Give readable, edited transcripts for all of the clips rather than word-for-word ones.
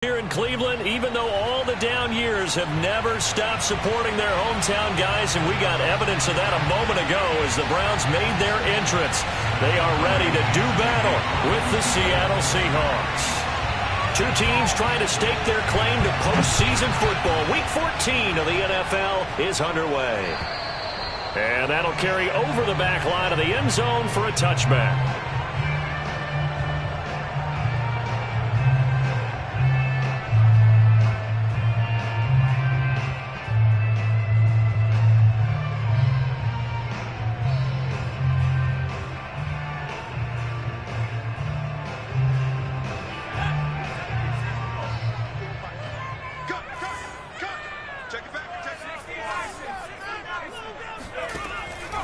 Here in Cleveland, even though all the down years have never stopped supporting their hometown guys, and we got evidence of that a moment ago as the Browns made their entrance. They are ready to do battle with the Seattle Seahawks. Two teams trying to stake their claim to postseason football. Week 14 of the NFL is underway. And that'll carry over the back line of the end zone for a touchback.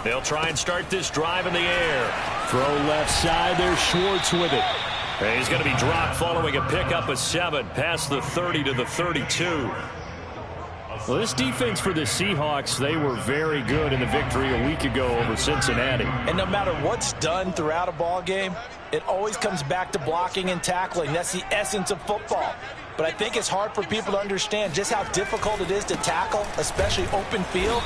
They'll try and start this drive in the air. Throw left side. There's Schwartz with it. And he's going to be dropped following a pickup of 7 past the 30 to the 32. Well, this defense for the Seahawks, they were very good in the victory a week ago over Cincinnati. And no matter what's done throughout a ball game, it always comes back to blocking and tackling. That's the essence of football. But I think it's hard for people to understand just how difficult it is to tackle, especially open field.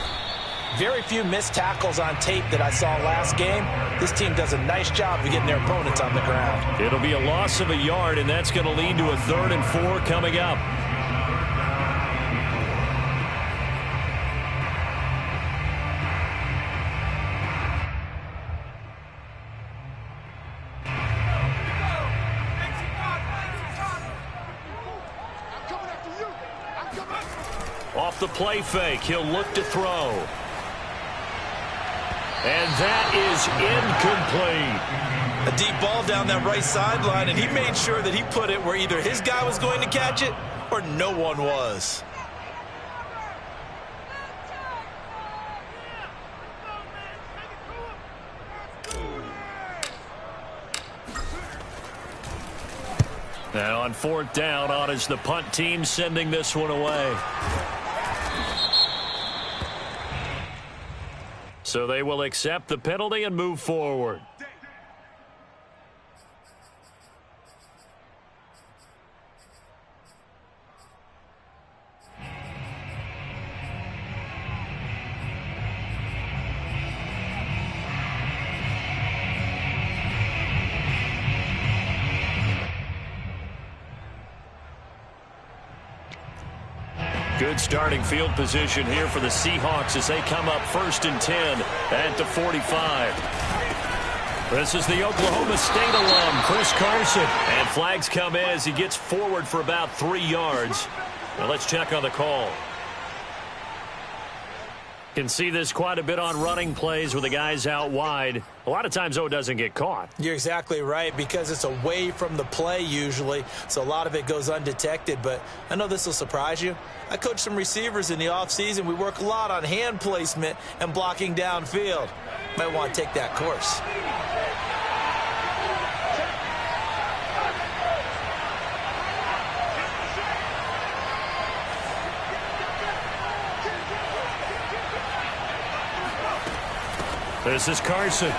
Very few missed tackles on tape that I saw last game. This team does a nice job of getting their opponents on the ground. It'll be a loss of a yard, and that's going to lead to a 3rd and 4 coming up. Off the play fake, he'll look to throw. And that is incomplete. A deep ball down that right sideline, and he made sure that he put it where either his guy was going to catch it or no one was. Now on 4th down, on is the punt team sending this one away. So they will accept the penalty and move forward. Good starting field position here for the Seahawks as they come up 1st and 10 at the 45. This is the Oklahoma State alum, Chris Carson. And flags come in as he gets forward for about 3 yards. Now let's check on the call. Can see this quite a bit on running plays with the guys out wide. A lot of times, though, it doesn't get caught. You're exactly right, because it's away from the play usually, so a lot of it goes undetected. But I know this will surprise you. I coach some receivers in the offseason. We work a lot on hand placement and blocking downfield. Might want to take that course. This is Carson.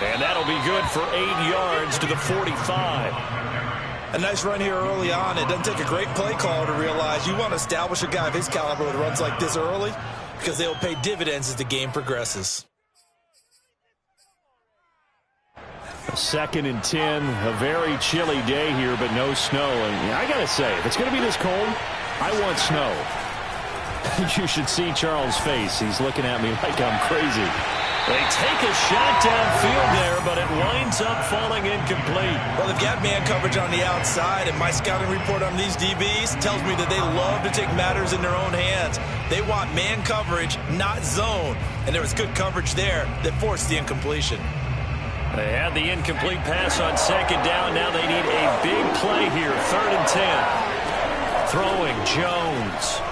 And that'll be good for 8 yards to the 45. A nice run here early on. It doesn't take a great play caller to realize you want to establish a guy of his caliber with runs like this early, because they will pay dividends as the game progresses. 2nd and 10, a very chilly day here, but no snow. And I got to say, if it's going to be this cold, I want snow. You should see Charles' face. He's looking at me like I'm crazy. They take a shot downfield there, but it winds up falling incomplete. Well, they've got man coverage on the outside, and my scouting report on these DBs tells me that they love to take matters in their own hands. They want man coverage, not zone. And there was good coverage there that forced the incompletion. They had the incomplete pass on 2nd down. Now they need a big play here. 3rd and 10. Throwing Jones.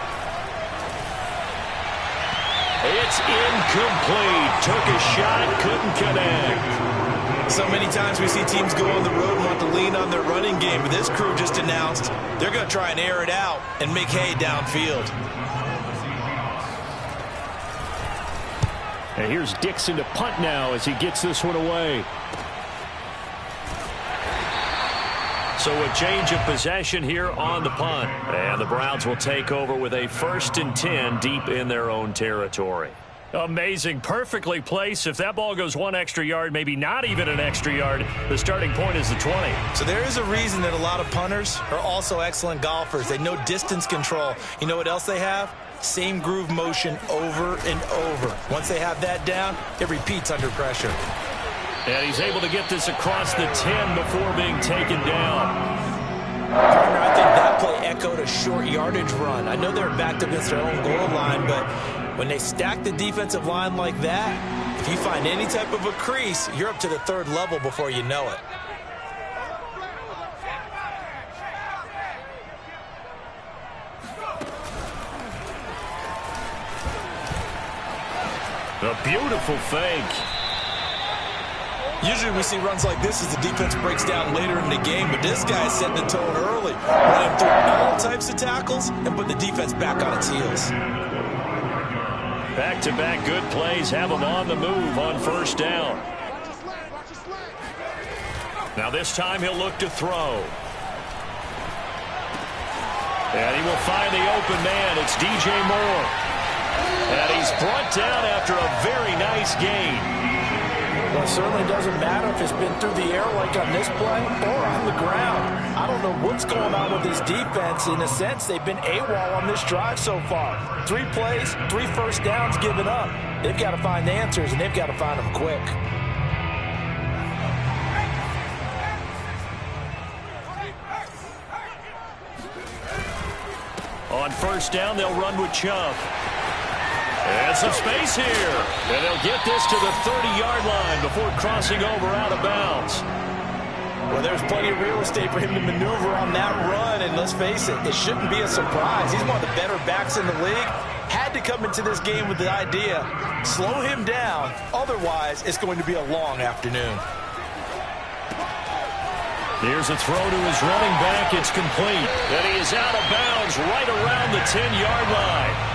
It's incomplete. Took a shot, couldn't connect. So many times we see teams go on the road and want to lean on their running game, but this crew just announced they're going to try and air it out and make hay downfield. And here's Dixon to punt now as he gets this one away. So a change of possession here on the punt. And the Browns will take over with a 1st and 10 deep in their own territory. Amazing. Perfectly placed. If that ball goes 1 extra yard, maybe not even an extra yard, the starting point is the 20. So there is a reason that a lot of punters are also excellent golfers. They know distance control. You know what else they have? Same groove motion over and over. Once they have that down, it repeats under pressure. And he's able to get this across the 10 before being taken down. Partner, I think that play echoed a short yardage run. I know they're backed up against their own goal line, but when they stack the defensive line like that, if you find any type of a crease, you're up to the 3rd level before you know it. A beautiful fake. Usually we see runs like this as the defense breaks down later in the game, but this guy set the tone early, running through all types of tackles and put the defense back on its heels. Back-to-back good plays have him on the move on 1st down. Now this time he'll look to throw. And he will find the open man. It's DJ Moore. And he's brought down after a very nice gain. Well, it certainly doesn't matter if it's been through the air like on this play or on the ground. I don't know what's going on with this defense. In a sense, they've been AWOL on this drive so far. 3 plays, 3 first downs given up. They've got to find answers, and they've got to find them quick. On 1st down, they'll run with Chubb. And some space here. And they'll get this to the 30-yard line before crossing over out of bounds. Well, there's plenty of real estate for him to maneuver on that run. And let's face it, it shouldn't be a surprise. He's one of the better backs in the league. Had to come into this game with the idea, slow him down. Otherwise, it's going to be a long afternoon. Here's a throw to his running back. It's complete. And he is out of bounds right around the 10-yard line.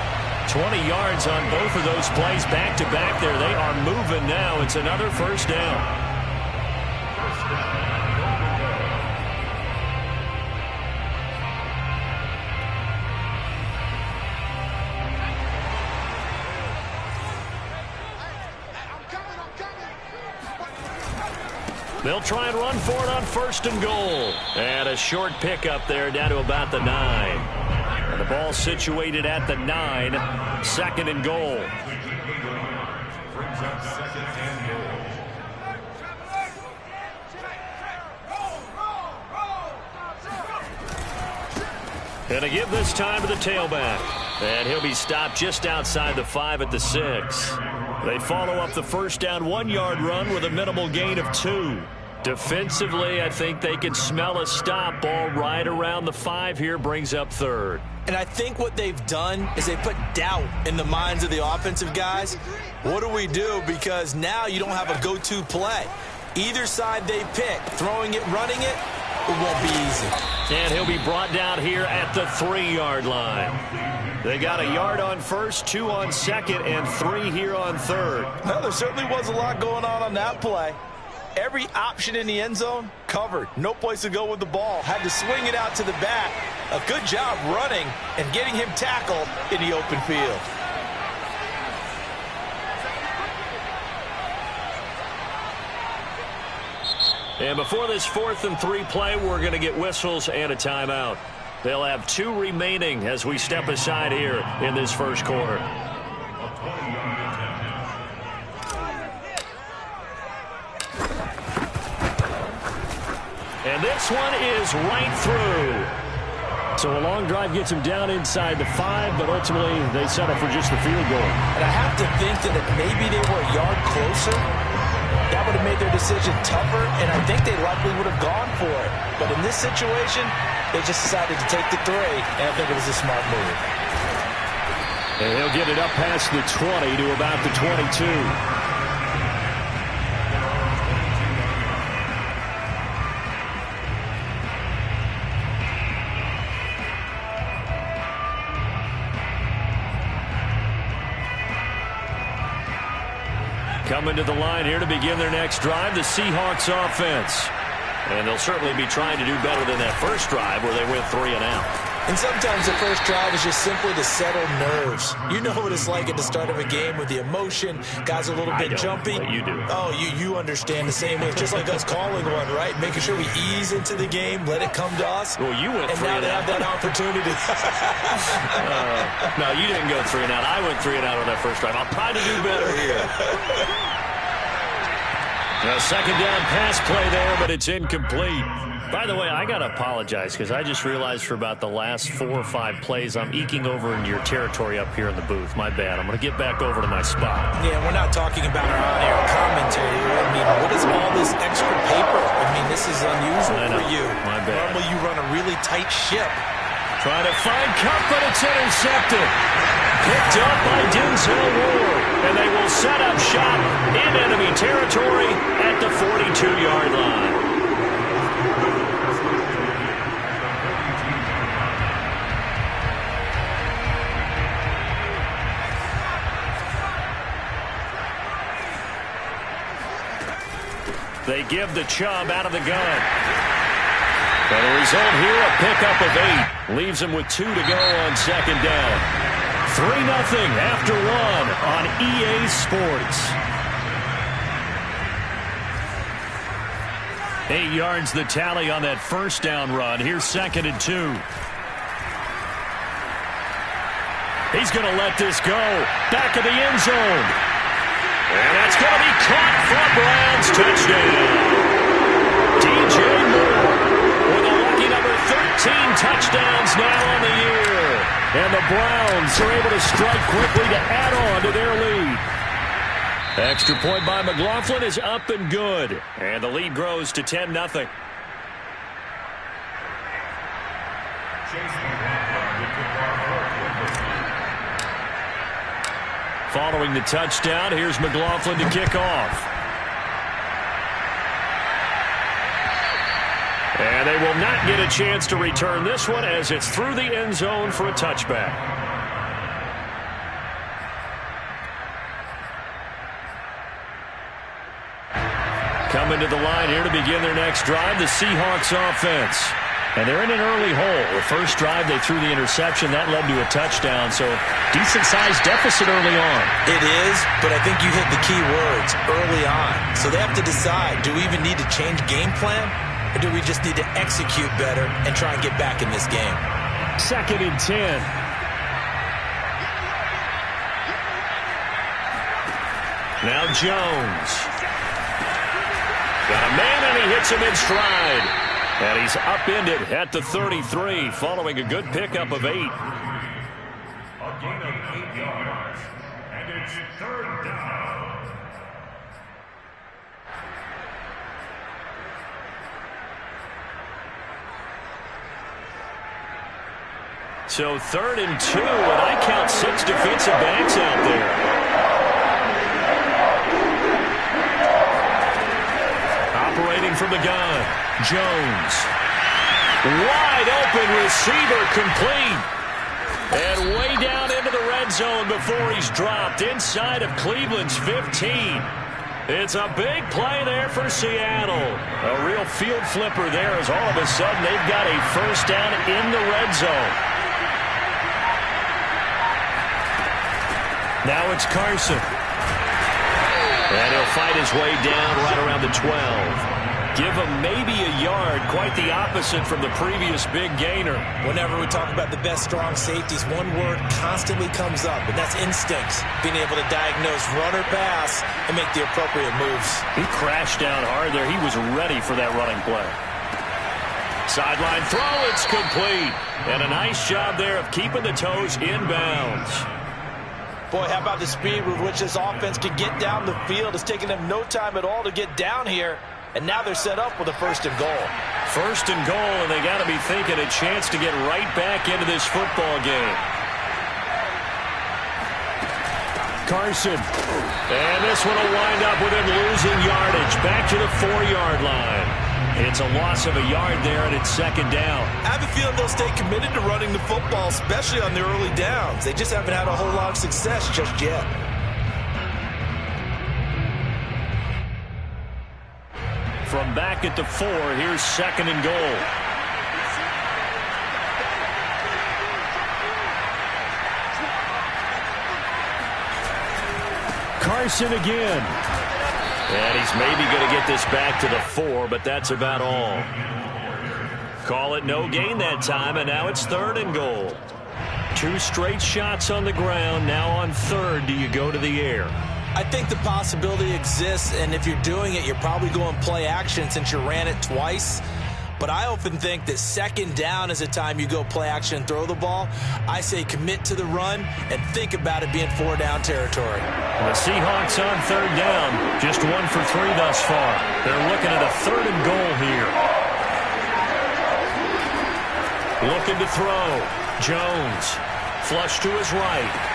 20 yards on both of those plays back-to-back there. They are moving now. It's another 1st down. They'll try and run for it on 1st and goal. And a short pickup there down to about the 9. And the ball situated at the 9, 2nd and goal. And to give this time to the tailback. And he'll be stopped just outside the 5 at the 6. They follow up the 1st down 1-yard run with a minimal gain of 2. Defensively, I think they can smell a stop. Ball right around the 5 here, brings up 3rd. And I think what they've done is they put doubt in the minds of the offensive guys. What do we do? Because now you don't have a go-to play. Either side they pick, throwing it, running it, it won't be easy. And he'll be brought down here at the 3-yard line. They got a yard on 1st, 2 on 2nd, and 3 here on 3rd. Well, there certainly was a lot going on that play. Every option in the end zone covered. No place to go with the ball. Had to swing it out to the back. A good job running and getting him tackled in the open field. And before this 4th and 3 play, we're going to get whistles and a timeout. They'll have 2 remaining as we step aside here in this 1st quarter. And this one is right through. So a long drive gets him down inside the 5, but ultimately they settle for just the field goal. And I have to think that if maybe they were a yard closer, that would have made their decision tougher, and I think they likely would have gone for it. But in this situation, they just decided to take the 3, and I think it was a smart move. And he'll get it up past the 20 to about the 22. Coming to the line here to begin their next drive, the Seahawks offense. And they'll certainly be trying to do better than that first drive where they went 3 and out. And sometimes the first drive is just simply to settle nerves. You know what it's like at the start of a game with the emotion. Guys are a little bit jumpy. But you do. Oh, you understand the same way. Just like us calling one, right? Making sure we ease into the game, let it come to us. Well, you went 3 and out. And now they have that opportunity. No, you didn't go 3 and out. I went 3 and out on that first drive. I'll try to do better here. A second down pass play there, but it's incomplete. By the way, I got to apologize because I just realized for about the last 4 or 5 plays I'm eking over into your territory up here in the booth. My bad. I'm going to get back over to my spot. Yeah, we're not talking about our on-air commentary. I mean, what is all this extra paper? I mean, this is unusual for you. My bad. Normally you run a really tight ship. Trying to find Cup, but it's intercepted. Picked up by Denzel Ward. And they will set up shop in enemy territory at the 42-yard line. They give the Chubb out of the gun. And the result here, a pickup of 8. Leaves them with 2 to go on second down. 3-0 after 1 on EA Sports. 8 yards the tally on that first down run. Here's 2nd and 2. He's going to let this go. Back of the end zone. And that's going to be caught for Browns touchdown. DJ Moore with a lucky number 13 touchdowns now on the year. And the Browns are able to strike quickly to add on to their lead. Extra point by McLaughlin is up and good. And the lead grows to 10-0. Following the touchdown, here's McLaughlin to kick off. And they will not get a chance to return this one as it's through the end zone for a touchback. Coming to the line here to begin their next drive, the Seahawks offense. And they're in an early hole. The first drive, they threw the interception. That led to a touchdown, so decent-sized deficit early on. It is, but I think you hit the key words, early on. So they have to decide, do we even need to change game plan, or do we just need to execute better and try and get back in this game? 2nd and 10. Now Jones. Got a man, and he hits him in stride. And he's upended at the 33 following a good pickup of 8. A gain of 8 yards, and it's 3rd down. So 3rd and 2, and I count 6 defensive backs out there. Operating from the gun, Jones. Wide open receiver complete. And way down into the red zone before he's dropped inside of Cleveland's 15. It's a big play there for Seattle. A real field flipper there as all of a sudden they've got a first down in the red zone. Now it's Carson. And he'll fight his way down right around the 12. Give him maybe a yard, quite the opposite from the previous big gainer. Whenever we talk about the best strong safeties, one word constantly comes up, and that's instincts. Being able to diagnose run or pass and make the appropriate moves. He crashed down hard there. He was ready for that running play. Sideline throw, it's complete. And a nice job there of keeping the toes inbounds. Boy, how about the speed with which this offense can get down the field? It's taking them no time at all to get down here. And now they're set up with a 1st and goal. 1st and goal, and they got to be thinking a chance to get right back into this football game. Carson. And this one will wind up with him losing yardage. Back to the 4-yard line. It's a loss of a yard there, and it's 2nd down. I have a feeling they'll stay committed to running the football, especially on the early downs. They just haven't had a whole lot of success just yet. from back at the 4. Here's 2nd and goal. Carson again. And he's maybe going to get this back to the 4, but that's about all. Call it no gain that time, and now it's 3rd and goal. 2 straight shots on the ground. Now on 3rd, do you go to the air? I think the possibility exists, and if you're doing it, you're probably going play action since you ran it twice. But I often think that 2nd down is a time you go play action and throw the ball. I say commit to the run and think about it being 4-down territory. The Seahawks on 3rd down. Just 1 for 3 thus far. They're looking at a 3rd and goal here. Looking to throw. Jones. Flush to his right.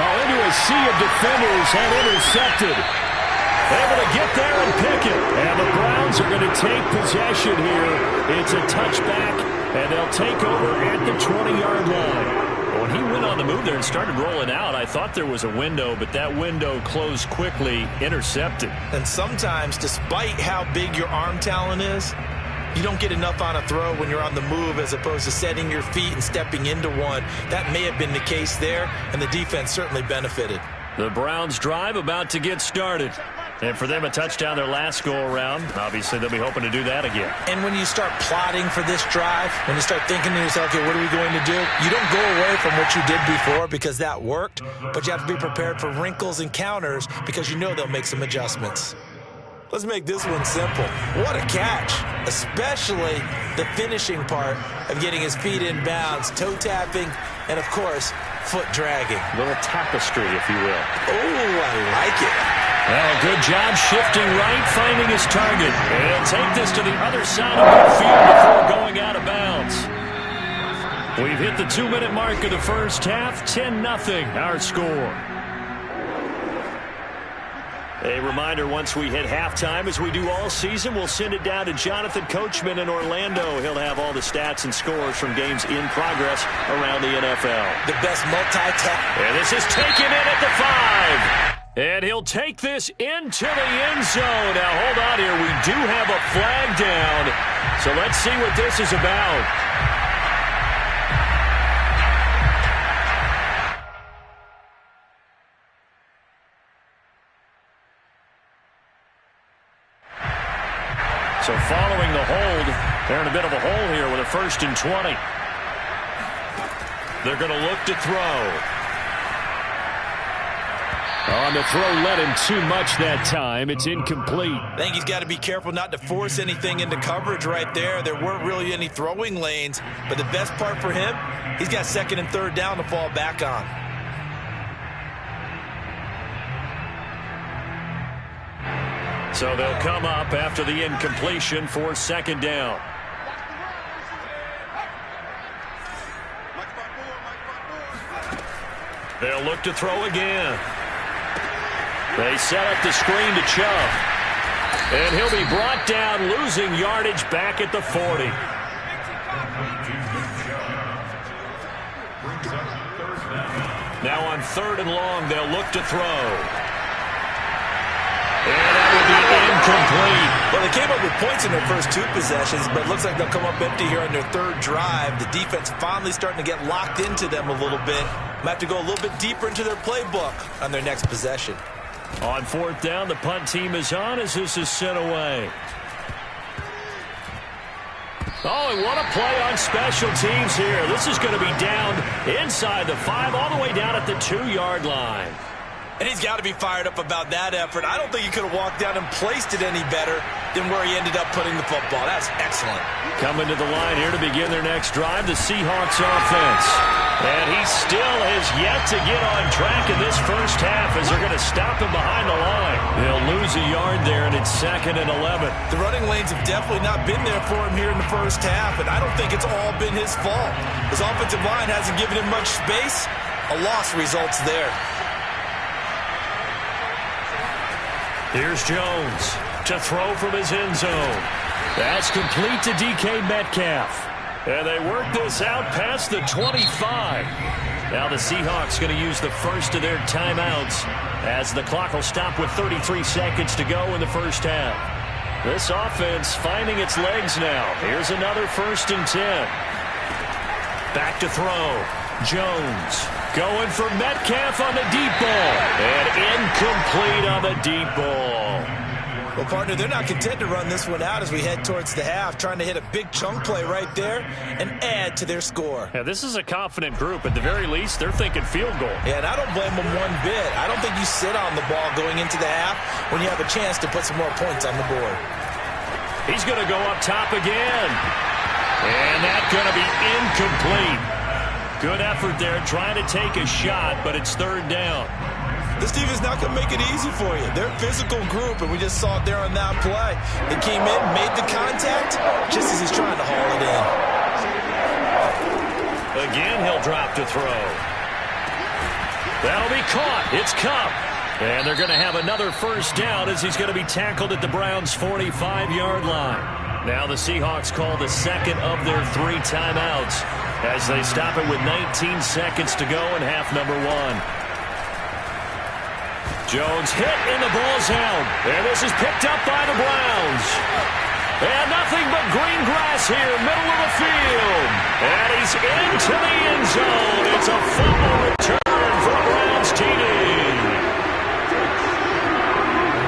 Into a sea of defenders and intercepted. Able to get there and pick it. And the Browns are going to take possession here. It's a touchback, and they'll take over at the 20-yard line. When he went on the move there and started rolling out, I thought there was a window, but that window closed quickly, intercepted. And sometimes, despite how big your arm talent is, you don't get enough on a throw when you're on the move as opposed to setting your feet and stepping into one. That may have been the case there, and the defense certainly benefited. The Browns drive about to get started. And for them, a touchdown their last go-around. Obviously, they'll be hoping to do that again. And when you start plotting for this drive, when you start thinking to yourself, okay, what are we going to do? You don't go away from what you did before because that worked, but you have to be prepared for wrinkles and counters because you know they'll make some adjustments. Let's make this one simple. What a catch, especially the finishing part of getting his feet in bounds, toe tapping, and, of course, foot dragging. A little tapestry, if you will. Oh, I like it. Well, good job shifting right, finding his target. And he'll take this to the other side of midfield before going out of bounds. We've hit the 2-minute mark of the first half. 10-0 our score. A reminder, once we hit halftime, as we do all season, we'll send it down to Jonathan Coachman in Orlando. He'll have all the stats and scores from games in progress around the NFL. The best multi-task. And this is taken in at the 5. And he'll take this into the end zone. Now, hold on here. We do have a flag down. So let's see what this is about. So following the hold, they're in a bit of a hole here with a 1st and 20. They're going to look to throw. On the throw, let him too much that time. It's incomplete. I think he's got to be careful not to force anything into coverage right there. There weren't really any throwing lanes, but the best part for him, he's got 2nd and 3rd down to fall back on. So they'll come up after the incompletion for 2nd down. They'll look to throw again. They set up the screen to Chubb. And he'll be brought down, losing yardage back at the 40. Now on 3rd and long, they'll look to throw. And that will be incomplete. Well, they came up with points in their first 2 possessions, but it looks like they'll come up empty here on their 3rd drive. The defense finally starting to get locked into them a little bit. Might have to go a little bit deeper into their playbook on their next possession. On 4th down, the punt team is on as this is sent away. Oh, and what a play on special teams here. This is going to be down inside the 5, all the way down at the 2-yard line. And he's got to be fired up about that effort. I don't think he could have walked down and placed it any better than where he ended up putting the football. That's excellent. Coming to the line here to begin their next drive, the Seahawks offense. And he still has yet to get on track in this first half as they're going to stop him behind the line. They'll lose a yard there, and it's 2nd and 11. The running lanes have definitely not been there for him here in the first half, and I don't think it's all been his fault. His offensive line hasn't given him much space. A loss results there. Here's Jones to throw from his end zone. That's complete to DK Metcalf. And they work this out past the 25. Now the Seahawks going to use the first of their timeouts as the clock will stop with 33 seconds to go in the first half. This offense finding its legs now. Here's another 1st and 10. Back to throw. Jones going for Metcalf on the deep ball. And incomplete on the deep ball. Well, partner, they're not content to run this one out as we head towards the half, trying to hit a big chunk play right there and add to their score. Yeah, this is a confident group. At the very least, they're thinking field goal. Yeah, and I don't blame them one bit. I don't think you sit on the ball going into the half when you have a chance to put some more points on the board. He's going to go up top again. And that's going to be incomplete. Good effort there trying to take a shot, but it's 3rd down. This team is not going to make it easy for you. They're a physical group, and we just saw it there on that play. They came in, made the contact, just as he's trying to haul it in. Again, he'll drop to throw. That'll be caught. It's Cup. And they're going to have another 1st down as he's going to be tackled at the Browns' 45-yard line. Now the Seahawks call the 2nd of their 3 timeouts as they stop it with 19 seconds to go in half number 1. Jones hit and the ball's out. And this is picked up by the Browns. And nothing but green grass here, middle of the field. And he's into the end zone. It's a fumble return for a Browns TD.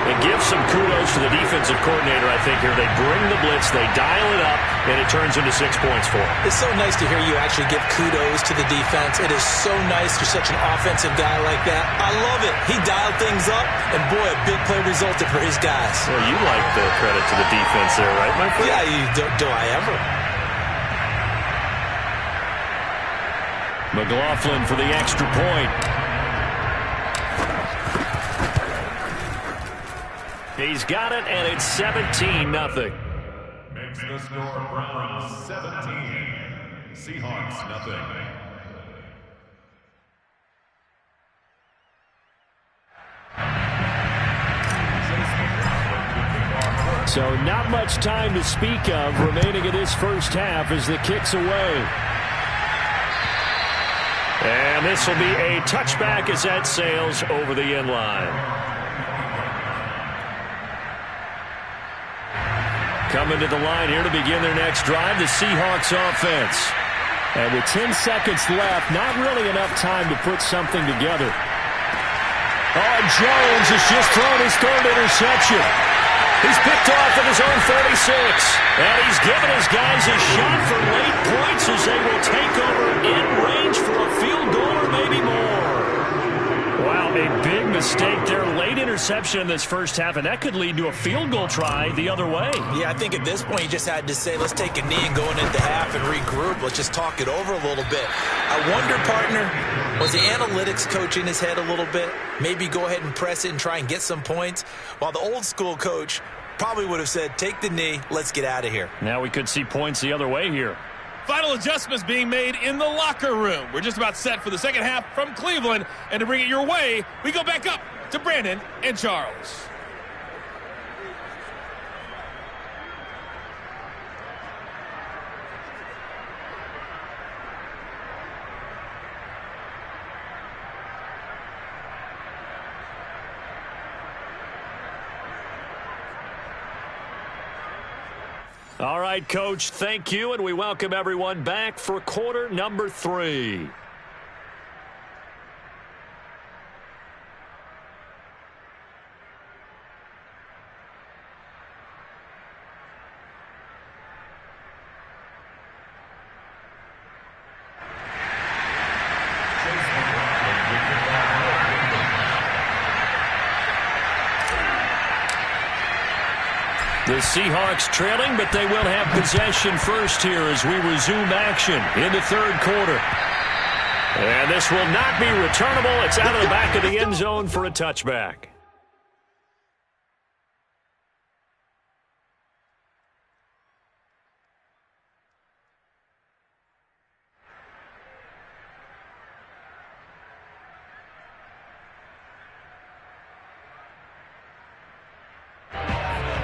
And give some kudos to the defensive coordinator, I think, here. They bring the blitz, they dial it up, and it turns into 6 points for them. It's so nice to hear you actually give kudos to the defense. It is so nice you're such an offensive guy like that. I love it. He dialed things up, and boy, a big play resulted for his guys. Well, you like the credit to the defense there, right, my friend? Yeah, do I ever? McLaughlin for the extra point. He's got it, and it's 17-0. Makes the score Browns 17, Seahawks nothing. So not much time to speak of remaining in this 1st half as the kick's away. And this will be a touchback as that sails over the end line. Coming to the line here to begin their next drive, the Seahawks offense. And with 10 seconds left, not really enough time to put something together. Oh, Jones has just thrown his 3rd interception. He's picked off at his own 36. And he's given his guys a shot for late points as they will take over in range for a field goal or maybe more. Wow, a big mistake there. Late interception in this 1st half, and that could lead to a field goal try the other way. Yeah, I think at this point you just had to say, let's take a knee and go into half and regroup. Let's just talk it over a little bit. I wonder, partner, was the analytics coach in his head a little bit? Maybe go ahead and press it and try and get some points, while the old school coach probably would have said, take the knee, let's get out of here. Now we could see points the other way here. Final adjustments being made in the locker room. We're just about set for the 2nd half from Cleveland. And to bring it your way, we go back up to Brandon and Charles. All right, Coach, thank you, and we welcome everyone back for quarter number 3. The Seahawks trailing, but they will have possession first here as we resume action in the 3rd quarter. And this will not be returnable. It's out of the back of the end zone for a touchback.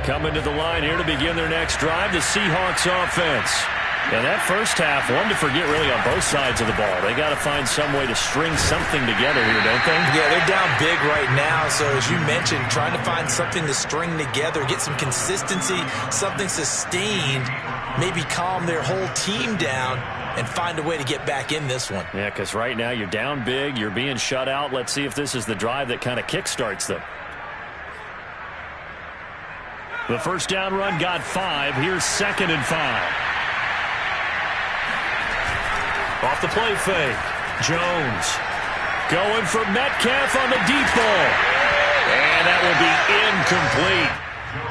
Coming to the line here to begin their next drive, the Seahawks offense. And that first half, one to forget really on both sides of the ball. They got to find some way to string something together here, don't they? Yeah, they're down big right now. So as you mentioned, trying to find something to string together, get some consistency, something sustained, maybe calm their whole team down and find a way to get back in this one. Yeah, because right now you're down big, you're being shut out. Let's see if this is the drive that kind of kickstarts them. The first down run got 5. Here's 2nd and 5. Off the play fake. Jones going for Metcalf on the deep ball. And that will be incomplete.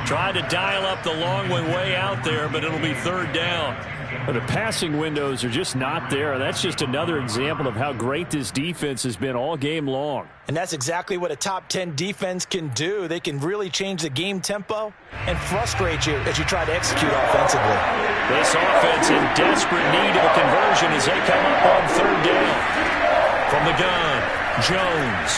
Tried to dial up the long one way out there, but it'll be 3rd down. But the passing windows are just not there. That's just another example of how great this defense has been all game long. And that's exactly what a top 10 defense can do. They can really change the game tempo and frustrate you as you try to execute offensively. This offense in desperate need of a conversion as they come up on 3rd down. From the gun, Jones.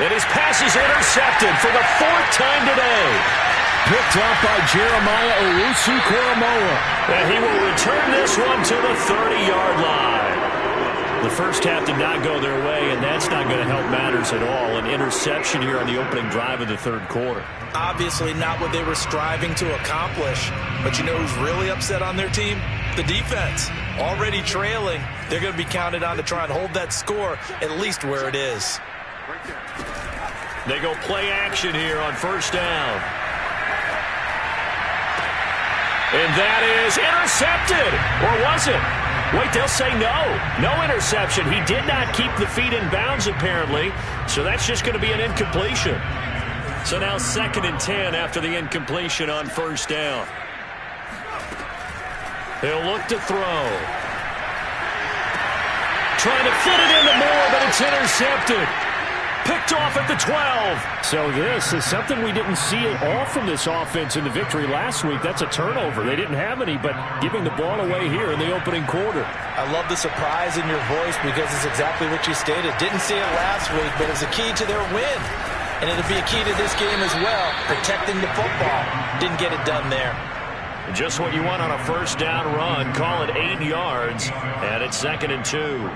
And his pass is intercepted for the 4th time today. Picked up by Jeremiah Owusu-Koramoah. And he will return this one to the 30-yard line. The first half did not go their way, and that's not going to help matters at all. An interception here on the opening drive of the 3rd quarter. Obviously not what they were striving to accomplish. But you know who's really upset on their team? The defense. Already trailing. They're going to be counted on to try and hold that score at least where it is. They go play action here on 1st down. And that is intercepted. Or was it? Wait, they'll say no. No interception. He did not keep the feet in bounds, apparently. So that's just going to be an incompletion. So now 2nd and 10 after the incompletion on 1st down. He'll look to throw. Trying to fit it into Moore, but it's intercepted. Picked off at the 12. So this is something we didn't see at all from this offense in the victory last week. That's a turnover. They didn't have any, but giving the ball away here in the opening quarter. I love the surprise in your voice because it's exactly what you stated. Didn't see it last week, but it's a key to their win. And it'll be a key to this game as well, protecting the football. Didn't get it done there. Just what you want on a 1st down run. Call it 8 yards, and it's 2nd and 2.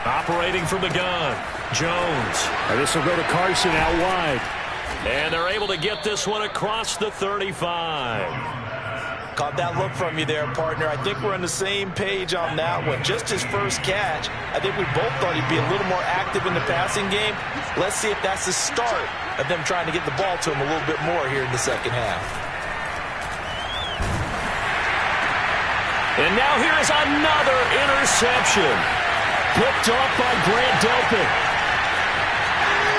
Operating from the gun, Jones. And this will go to Carson out wide. And they're able to get this one across the 35. Caught that look from you there, partner. I think we're on the same page on that one. Just his first catch, I think we both thought he'd be a little more active in the passing game. Let's see if that's the start of them trying to get the ball to him a little bit more here in the 2nd half. And now here is another interception. Picked off by Grant Delpit.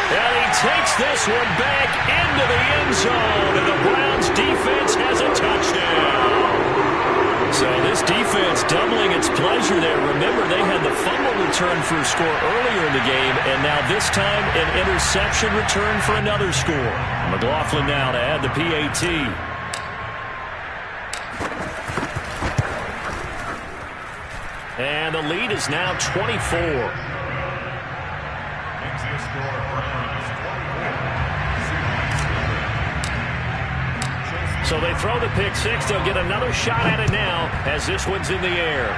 And he takes this one back into the end zone, and the Browns defense has a touchdown. So this defense doubling its pleasure there. Remember, they had the fumble return for a score earlier in the game, and now this time an interception return for another score. McLaughlin now to add the PAT. And the lead is now 24. So they throw the pick 6. They'll get another shot at it now as this one's in the air.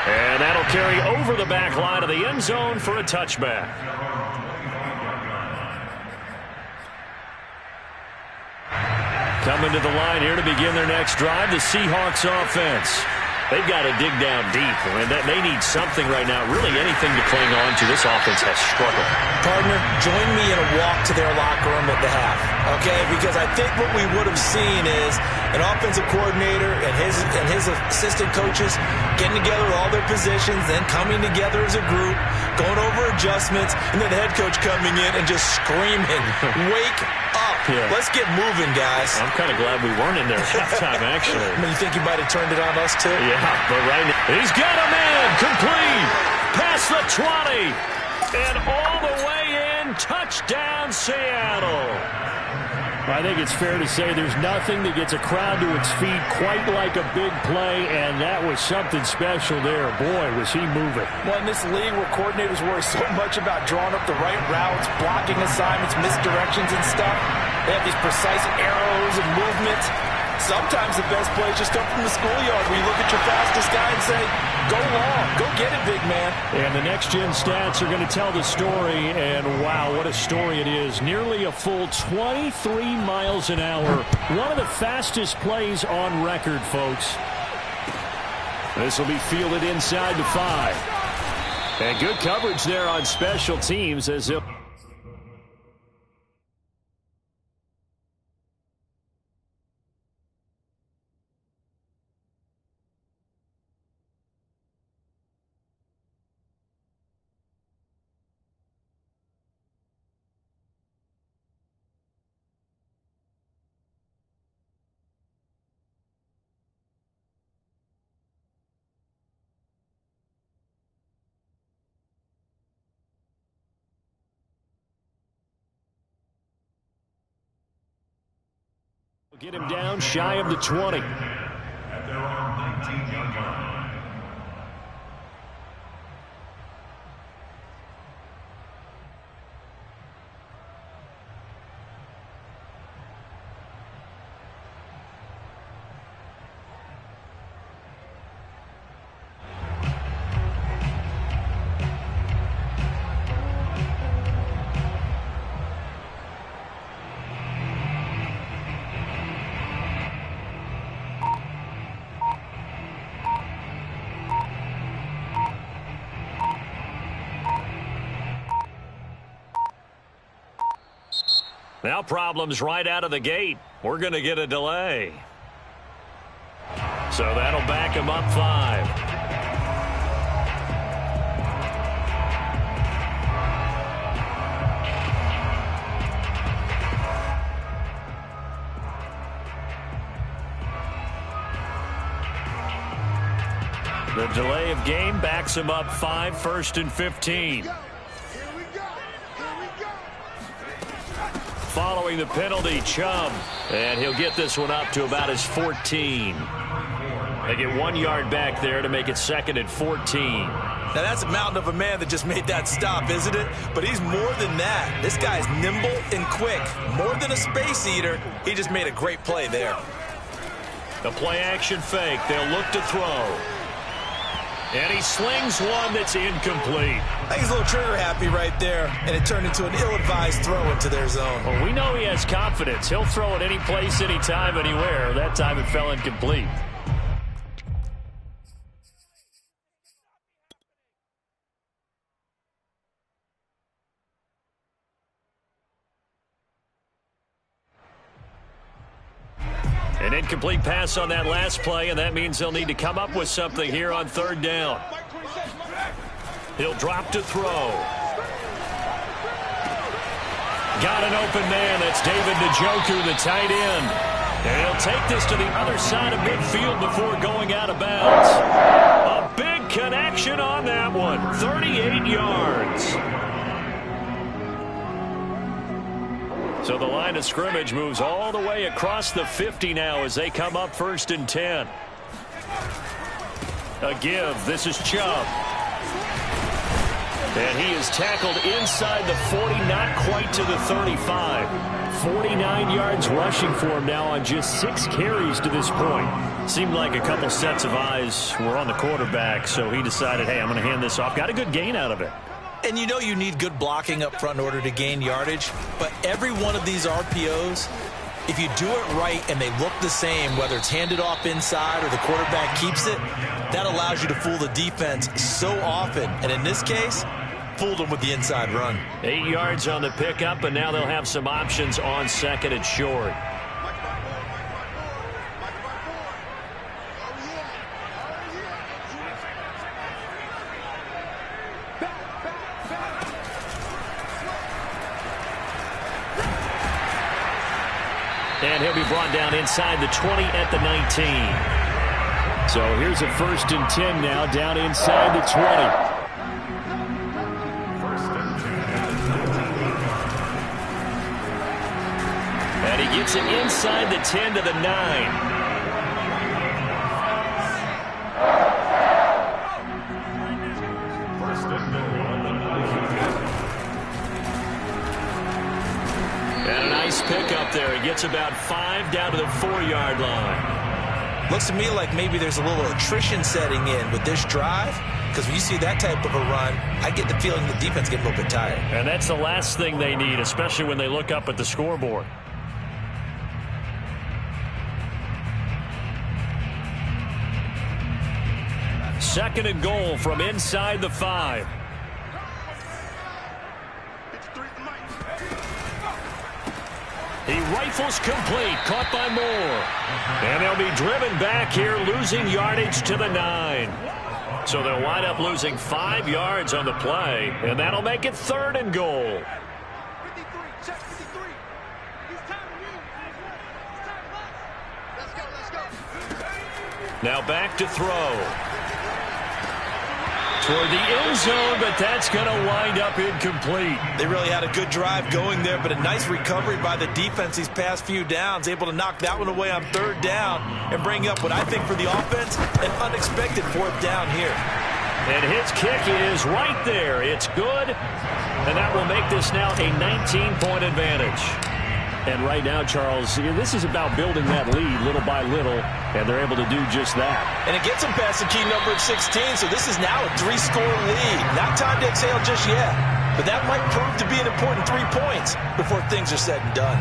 And that'll carry over the back line of the end zone for a touchback. Coming to the line here to begin their next drive, the Seahawks offense. They've got to dig down deep, and they need something right now, really anything to cling on to. This offense has struggled. Partner, join me in a walk to their locker room at the half, okay? Because I think what we would have seen is an offensive coordinator and his assistant coaches getting together with all their positions, then coming together as a group, going over adjustments, and then the head coach coming in and just screaming, wake up. Yeah. Let's get moving, guys. I'm kind of glad we weren't in there at halftime, actually. I mean, you think you might have turned it on us, too? Yeah, but right now, he's got a man, complete, past the 20, and all the way in, touchdown, Seattle. I think it's fair to say there's nothing that gets a crowd to its feet quite like a big play, and that was something special there. Boy, was he moving. Well, in this league where coordinators worry so much about drawing up the right routes, blocking assignments, misdirections and stuff, they have these precise arrows and movements. Sometimes the best plays just come from the schoolyard where you look at your fastest guy and say, go long, go get it, big man. And the next-gen stats are going to tell the story, and wow, what a story it is. Nearly a full 23 miles an hour. One of the fastest plays on record, folks. This will be fielded inside the 5. And good coverage there on special teams as if... Get him down shy of the 20. At their own 19-yard line. Now problems right out of the gate. We're going to get a delay. So that'll back him up 5. The delay of game backs him up 5, 1st and 15. Following the penalty, Chubb. And he'll get this one up to about his 14. They get 1 yard back there to make it 2nd and 14. Now, that's a mountain of a man that just made that stop, isn't it? But he's more than that. This guy's nimble and quick. More than a space eater. He just made a great play there. The play-action fake. They'll look to throw. And he slings one that's incomplete. I think he's a little trigger happy right there, and it turned into an ill-advised throw into their zone. Well, we know he has confidence. He'll throw it any place, anytime, anywhere. That time it fell incomplete. An incomplete pass on that last play, and that means they'll need to come up with something here on 3rd down. He'll drop to throw. Got an open man. That's David Njoku, the tight end. And he'll take this to the other side of midfield before going out of bounds. A big connection on that one. 38 yards. So the line of scrimmage moves all the way across the 50 now as they come up 1st and 10. A give. This is Chubb. And he is tackled inside the 40, not quite to the 35. 49 yards rushing for him now on just 6 carries to this point. Seemed like a couple sets of eyes were on the quarterback, so he decided, hey, I'm going to hand this off. Got a good gain out of it. And you know you need good blocking up front in order to gain yardage, but every one of these RPOs, if you do it right and they look the same, whether it's handed off inside or the quarterback keeps it, that allows you to fool the defense so often. And in this case, fooled them with the inside run. 8 yards on the pickup, and now they'll have some options on 2nd and short. And he'll be brought down inside the 20 at the 19. So here's a 1st and 10 now, down inside the 20. And he gets it inside the 10 to the 9. And a nice pick up there. He gets about 5 down to the 4-yard line. Looks to me like maybe there's a little attrition setting in with this drive, because when you see that type of a run, I get the feeling the defense getting a little bit tired. And that's the last thing they need, especially when they look up at the scoreboard. Second and goal from inside the 5. He rifles complete, caught by Moore. And they'll be driven back here, losing yardage to the 9. So they'll wind up losing 5 yards on the play, and that'll make it 3rd and goal. Now back to throw. Toward the end zone, but that's going to wind up incomplete. They really had a good drive going there, but a nice recovery by the defense these past few downs, able to knock that one away on 3rd down and bring up what I think for the offense, an unexpected 4th down here. And his kick is right there. It's good, and that will make this now a 19-point advantage. And right now, Charles, this is about building that lead little by little, and they're able to do just that. And it gets them past the key number of 16, so this is now a 3-score lead. Not time to exhale just yet, but that might prove to be an important 3 points before things are said and done.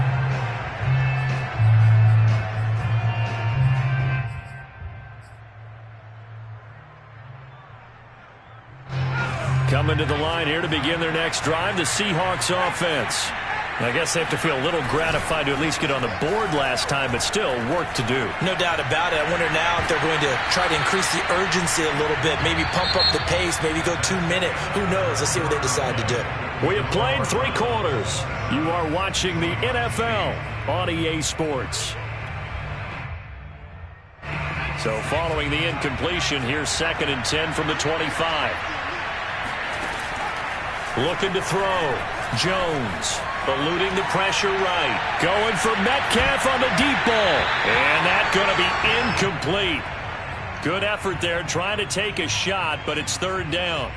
Coming to the line here to begin their next drive, the Seahawks offense. I guess they have to feel a little gratified to at least get on the board last time, but still work to do. No doubt about it. I wonder now if they're going to try to increase the urgency a little bit, maybe pump up the pace, maybe go 2-minute. Who knows? Let's see what they decide to do. We have played 3 quarters. You are watching the NFL on EA Sports. So following the incompletion, here's 2nd and 10 from the 25. Looking to throw. Jones. Eluding the pressure right. Going for Metcalf on the deep ball. And that's going to be incomplete. Good effort there trying to take a shot, but it's 3rd down.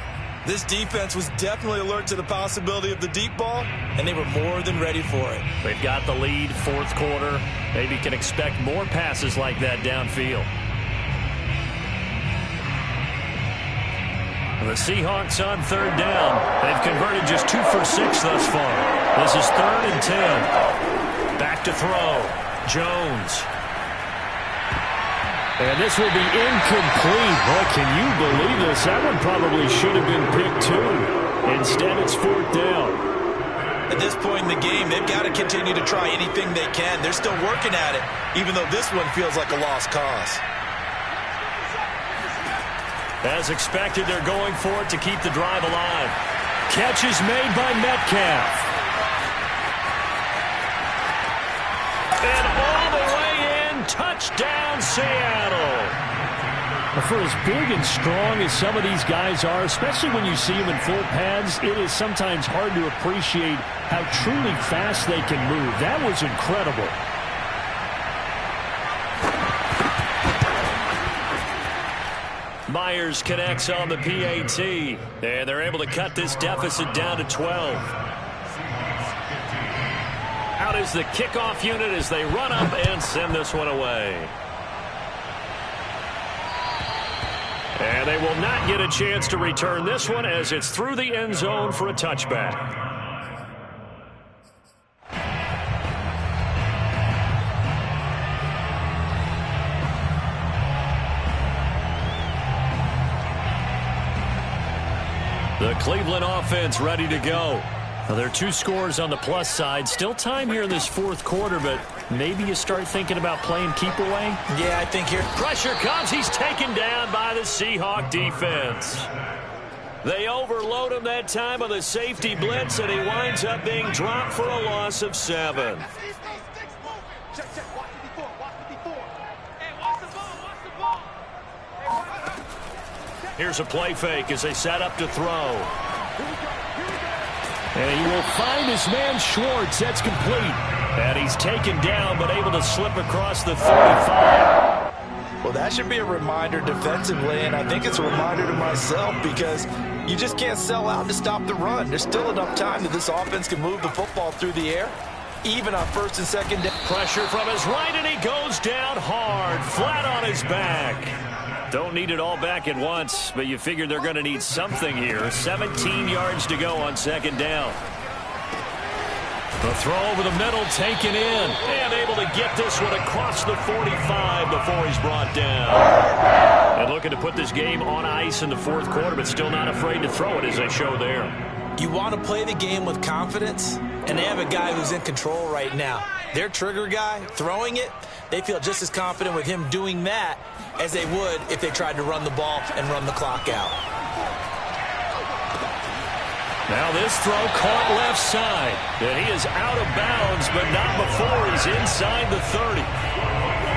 This defense was definitely alert to the possibility of the deep ball, and they were more than ready for it. They've got the lead, 4th quarter. Maybe can expect more passes like that downfield. The Seahawks on 3rd down. They've converted just 2 for 6 thus far. This is 3rd and 10. Back to throw. Jones. And this will be incomplete. Boy, can you believe this? That one probably should have been picked too. Instead, it's 4th down. At this point in the game, they've got to continue to try anything they can. They're still working at it, even though this one feels like a lost cause. As expected, they're going for it to keep the drive alive. Catch is made by Metcalf. And all the way in, touchdown Seattle. For as big and strong as some of these guys are, especially when you see them in full pads, it is sometimes hard to appreciate how truly fast they can move. That was incredible. Myers connects on the PAT, and they're able to cut this deficit down to 12. Out is the kickoff unit as they run up and send this one away. And they will not get a chance to return this one as it's through the end zone for a touchback. The Cleveland offense ready to go. Well, there are 2 scores on the plus side. Still time here in this 4th quarter, but maybe you start thinking about playing keep away? Yeah, I think here. Pressure comes. He's taken down by the Seahawk defense. They overload him that time on the safety blitz, and he winds up being dropped for a loss of 7. Here's a play fake as they set up to throw. And he will find his man Schwartz. That's complete. And he's taken down, but able to slip across the 35. Well, that should be a reminder defensively, and I think it's a reminder to myself because you just can't sell out to stop the run. There's still enough time that this offense can move the football through the air, even on first and second down. Pressure from his right, and he goes down hard, flat on his back. Don't need it all back at once, but you figure they're going to need something here. 17 yards to go on second down. The throw over the middle taken in, and able to get this one across the 45 before he's brought down. And looking to put this game on ice in the fourth quarter, but still not afraid to throw it as they show there. You want to play the game with confidence, and they have a guy who's in control right now. Their trigger guy, throwing it, they feel just as confident with him doing that as they would if they tried to run the ball and run the clock out. Now this throw caught left side. And he is out of bounds, but not before he's inside the 30.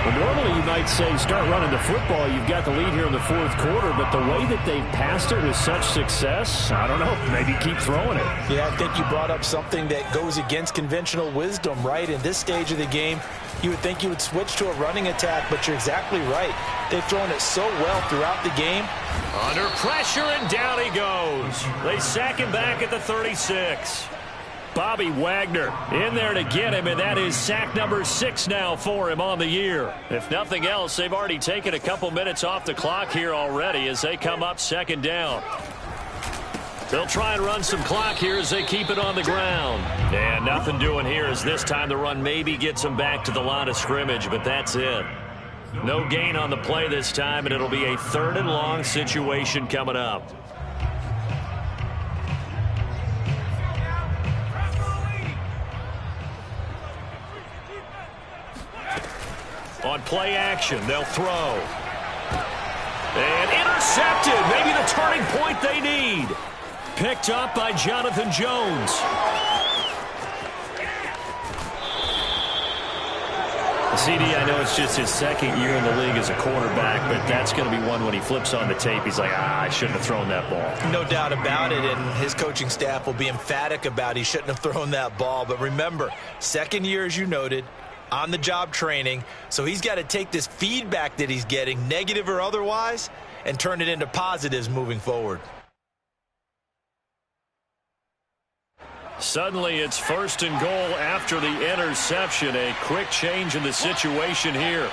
Well, normally you might say start running the football. You've got the lead here in the fourth quarter, but the way that they've passed it with such success, I don't know, maybe keep throwing it. Yeah, I think you brought up something that goes against conventional wisdom, right? In this stage of the game, you would think you would switch to a running attack, but you're exactly right. They've thrown it so well throughout the game. Under pressure, and down he goes. They sack him back at the 36. Bobby Wagner in there to get him, and that is sack number 6 now for him on the year. If nothing else, they've already taken a couple minutes off the clock here already as they come up second down. They'll try and run some clock here as they keep it on the ground. And nothing doing here as this time the run maybe gets them back to the line of scrimmage, but that's it. No gain on the play this time, and it'll be a 3rd and long situation coming up. On play action, they'll throw. And intercepted. Maybe the turning point they need. Picked up by Jonathan Jones. CD, I know it's just his 2nd year in the league as a quarterback, but that's going to be one when he flips on the tape. He's like, I shouldn't have thrown that ball. No doubt about it, and his coaching staff will be emphatic about he shouldn't have thrown that ball. But remember, 2nd year, as you noted, on-the-job training, so he's got to take this feedback that he's getting, negative or otherwise, and turn it into positives moving forward. Suddenly it's 1st and goal after the interception. A quick change in the situation here.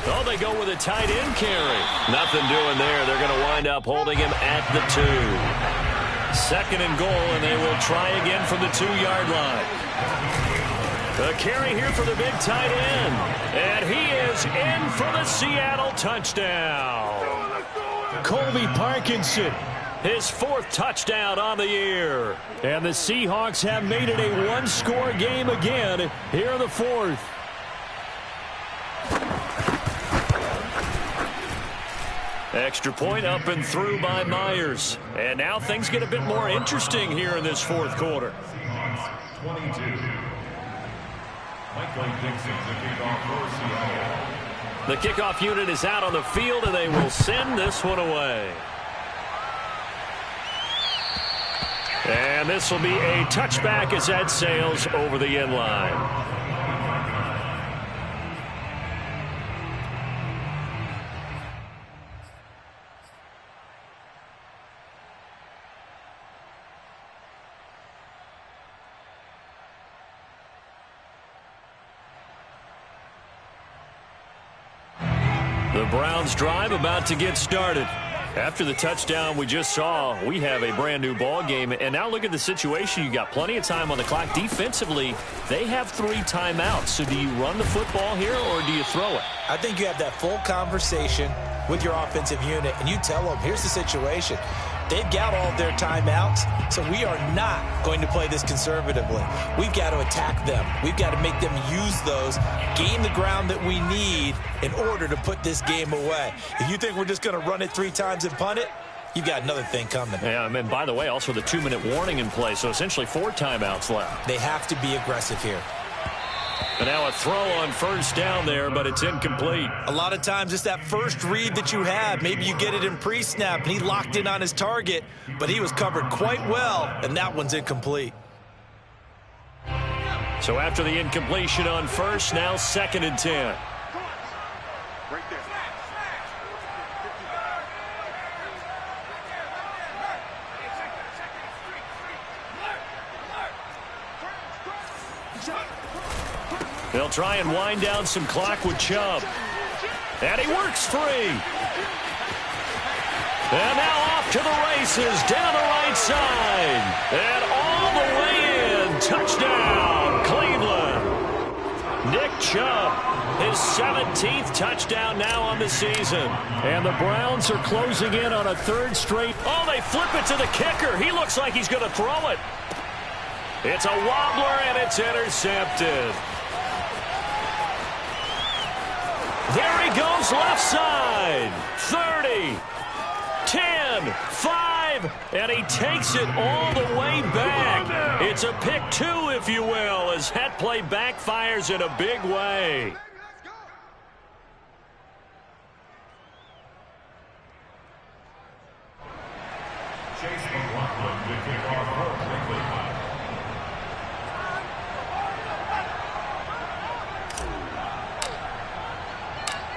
Oh, they go with a tight end carry. Nothing doing there. They're going to wind up holding him at the 2. 2nd and goal, and they will try again from the 2-yard line. The carry here for the big tight end. And he is in for the Seattle touchdown. Colby Parkinson, his 4th touchdown on the year. And the Seahawks have made it a one-score game again here in the 4th. Extra point up and through by Myers. And now things get a bit more interesting here in this 4th quarter. 22. Michael Dixon, the kickoff for Seattle. The kickoff unit is out on the field, and they will send this one away. And this will be a touchback as that sails over the end line. The Browns drive about to get started. After the touchdown we just saw, we have a brand new ball game. And now look at the situation. You got plenty of time on the clock. Defensively, they have 3 timeouts. So do you run the football here or do you throw it? I think you have that full conversation with your offensive unit, and you tell them, here's the situation. They've got all of their timeouts, so we are not going to play this conservatively. We've got to attack them. We've got to make them use those, gain the ground that we need in order to put this game away. If you think we're just going to run it 3 times and punt it, you've got another thing coming. Yeah, and by the way, also the 2-minute warning in play, so essentially 4 timeouts left. They have to be aggressive here. And now a throw on first down there, but it's incomplete. A lot of times it's that first read that you have. Maybe you get it in pre-snap, and he locked in on his target, but he was covered quite well, and that one's incomplete. So after the incompletion on first, now 2nd and 10. They'll try and wind down some clock with Chubb. And he works free. And now off to the races, down the right side. And all the way in. Touchdown, Cleveland. Nick Chubb, his 17th touchdown now on the season. And the Browns are closing in on a 3rd straight. Oh, they flip it to the kicker. He looks like he's going to throw it. It's a wobbler, and it's intercepted. There he goes, left side. 30, 10, 5, and he takes it all the way back. It's a pick 2, if you will, as that play backfires in a big way.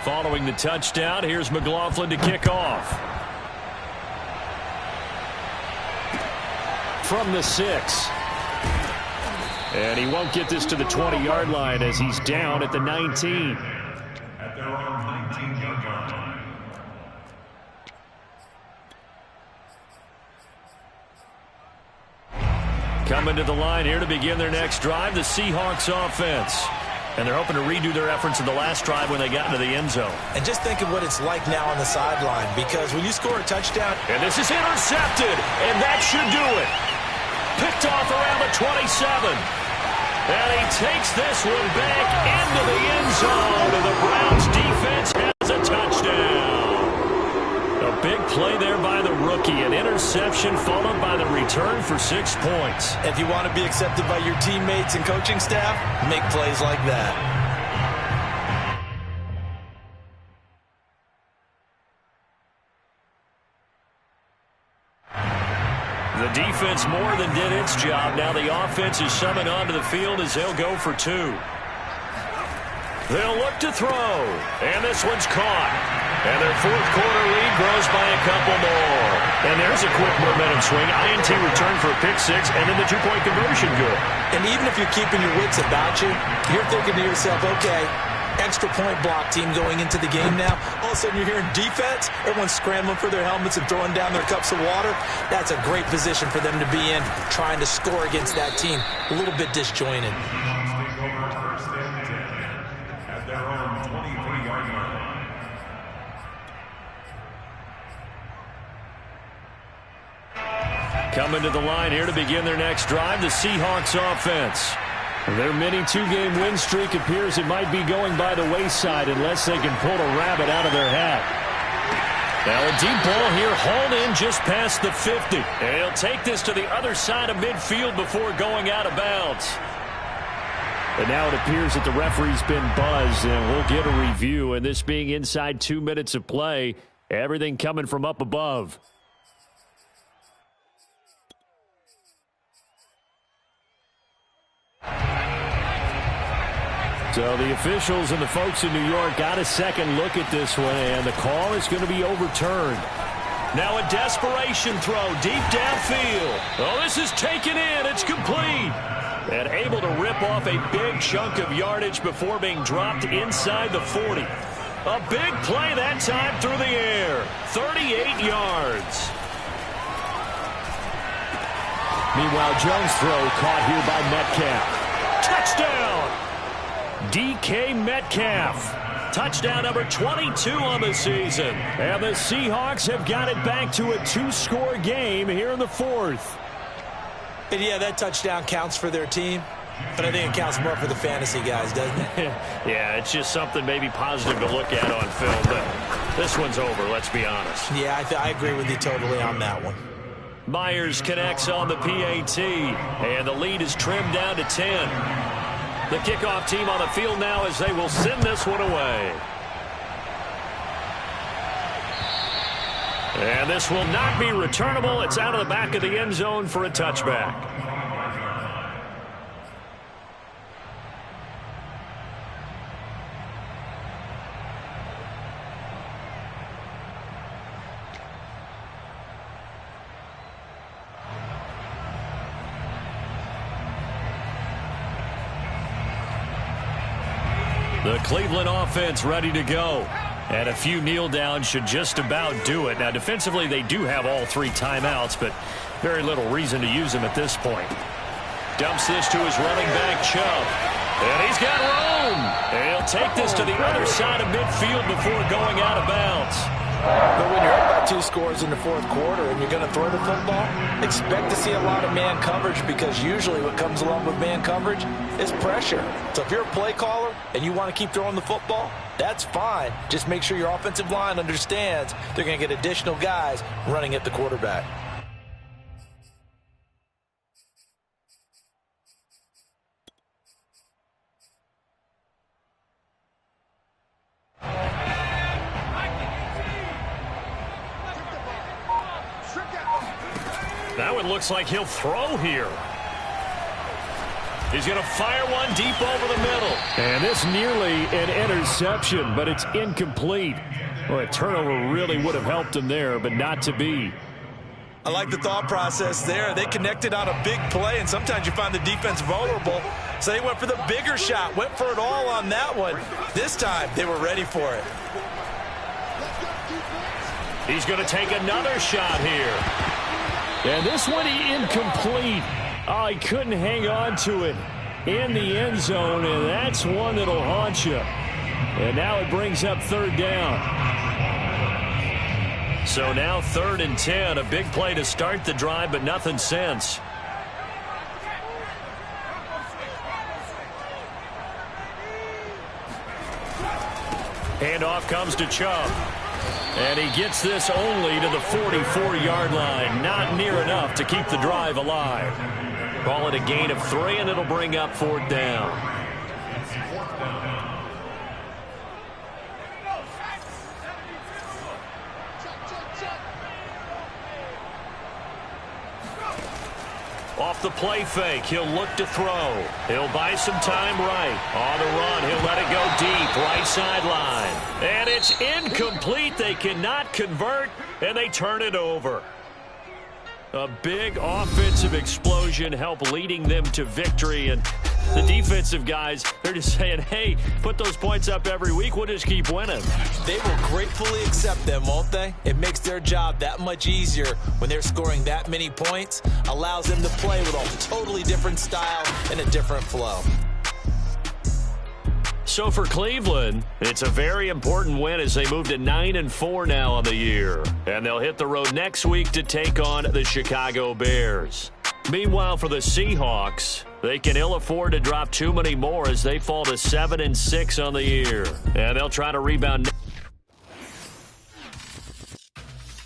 Following the touchdown, here's McLaughlin to kick off. From the 6. And he won't get this to the 20-yard line as he's down at the 19. At their own 19-yard line. Coming to the line here to begin their next drive, the Seahawks offense. And they're hoping to redo their efforts in the last drive when they got into the end zone. And just think of what it's like now on the sideline, because when you score a touchdown... And this is intercepted, and that should do it. Picked off around the 27. And he takes this one back into the end zone, and the Browns defense has a touchdown. A big play there by the rookie, an interception followed by the return for 6 points. If you want to be accepted by your teammates and coaching staff, make plays like that. The defense more than did its job. Now the offense is summoned onto the field as they'll go for 2. They'll look to throw, and this one's caught. And their 4th quarter lead grows by a couple more. And there's a quick momentum swing. INT return for a pick 6, and then the 2-point conversion good. And even if you're keeping your wits about you, you're thinking to yourself, okay, extra point block team going into the game now. All of a sudden you're hearing defense, everyone's scrambling for their helmets and throwing down their cups of water. That's a great position for them to be in, trying to score against that team. A little bit disjointed. Coming to the line here to begin their next drive, the Seahawks offense. Their mini 2-game win streak appears it might be going by the wayside unless they can pull a rabbit out of their hat. Now a deep ball here, hauled in just past the 50. And he'll take this to the other side of midfield before going out of bounds. And now it appears that the referee's been buzzed, and we'll get a review. And this being inside 2 minutes of play, everything coming from up above. So the officials and the folks in New York got a second look at this one, and the call is going to be overturned. Now a desperation throw deep downfield. Oh, this is taken in. It's complete. And able to rip off a big chunk of yardage before being dropped inside the 40. A big play that time through the air. 38 yards. Meanwhile, Jones' throw caught here by Metcalf. Touchdown! DK Metcalf. Touchdown number 22 on the season. And the Seahawks have got it back to a 2-score game here in the 4th. And yeah, that touchdown counts for their team, but I think it counts more for the fantasy guys, doesn't it? Yeah, it's just something maybe positive to look at on film, but this one's over, let's be honest. Yeah, I agree with you totally on that one. Myers connects on the PAT, and the lead is trimmed down to 10. The kickoff team on the field now as they will send this one away. And this will not be returnable. It's out of the back of the end zone for a touchback. The Cleveland offense ready to go. And a few kneel downs should just about do it. Now, defensively, they do have all 3 timeouts, but very little reason to use them at this point. Dumps this to his running back, Chubb. And he's got room. And he'll take this to the other side of midfield before going out of bounds. But when you're up by 2 scores in the 4th quarter and you're going to throw the football, expect to see a lot of man coverage, because usually what comes along with man coverage is pressure. So if you're a play caller and you want to keep throwing the football, that's fine. Just make sure your offensive line understands they're going to get additional guys running at the quarterback. Now it looks like he'll throw here. He's going to fire one deep over the middle. And this nearly an interception, but it's incomplete. Well, a turnover really would have helped him there, but not to be. I like the thought process there. They connected on a big play, and sometimes you find the defense vulnerable. So they went for the bigger shot, went for it all on that one. This time, they were ready for it. He's going to take another shot here. And this one incomplete. Oh, he couldn't hang on to it in the end zone, and that's one that'll haunt you. And now it brings up 3rd down. So now 3rd and 10, a big play to start the drive, but nothing since. Handoff comes to Chubb. And he gets this only to the 44-yard line. Not near enough to keep the drive alive. Call it a gain of 3, and it'll bring up 4th down. Off the play fake, he'll look to throw. He'll buy some time right. On the run, he'll let it go deep, right sideline. And it's incomplete. They cannot convert, and they turn it over. A big offensive explosion helped leading them to victory, and the defensive guys, they're just saying, hey, put those points up every week, we'll just keep winning. They will gratefully accept them, won't they? It makes their job that much easier when they're scoring that many points, allows them to play with a totally different style and a different flow. So for Cleveland, it's a very important win as they move to 9-4 now on the year. And they'll hit the road next week to take on the Chicago Bears. Meanwhile, for the Seahawks, they can ill afford to drop too many more as they fall to 7-6 on the year. And they'll try to rebound.